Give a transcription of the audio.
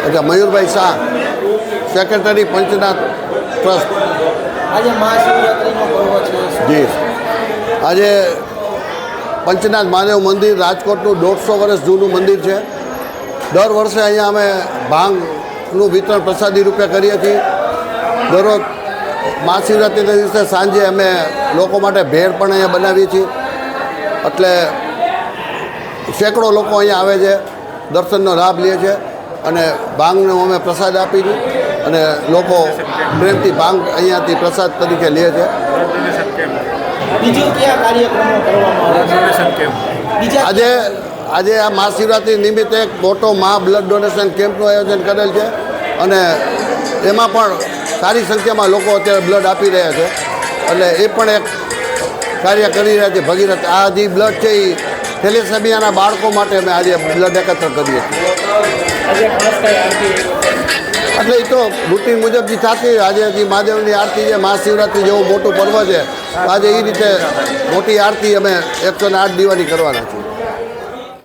अच्छा, Mayurbhai Shah, secretary Panchnath trust. आज महाशिवरात्रिનો પર્વ છે। जी, आज पंचनाथ महादेव मंदिर राजकोटનું 150 વર્ષ જૂનું મંદિર છે। દર વર્ષે અહીંયા અમે ભાંગનું વિતરણ પ્રસાદી રૂપે કરીએ છીએ। દરરોજ મહાશિવરાત્રિના દિવસે સાંજે અમે લોકો માટે ભેળ પણ અહીંયા બનાવીએ છીએ, એટલે સેંકડો લોકો અહીંયા આવે છે, દર્શનનો લાભ લે છે અને ભાંગનો અમે પ્રસાદ આપી છીએ અને લોકો પ્રેમથી ભાંગ અહીંયાથી પ્રસાદ તરીકે લે છે। બીજું કયા કાર્યક્રમો કરવામાં આવે છે? આજે આ મહાશિવરાત્રિ નિમિત્તે એક મોટો બ્લડ ડોનેશન કેમ્પનું આયોજન કરેલ છે અને એમાં પણ સારી સંખ્યામાં લોકો અત્યારે બ્લડ આપી રહ્યા છે, એટલે એ પણ એક કાર્ય કરી રહ્યા છે ભગીરથ। આ જે બ્લડ છે એ થેલેસેમિયાના બાળકો માટે અમે આજે બ્લડ એકત્ર કરીએ છીએ। એટલે એ તો રૂટીન મુજબ જે થતી આજે હજી મહાદેવની આરતી છે, મહાશિવરાત્રિ જેવું મોટું પર્વ છે, આજે એ રીતે મોટી આરતી અમે 108 દીવાની કરવાના છીએ।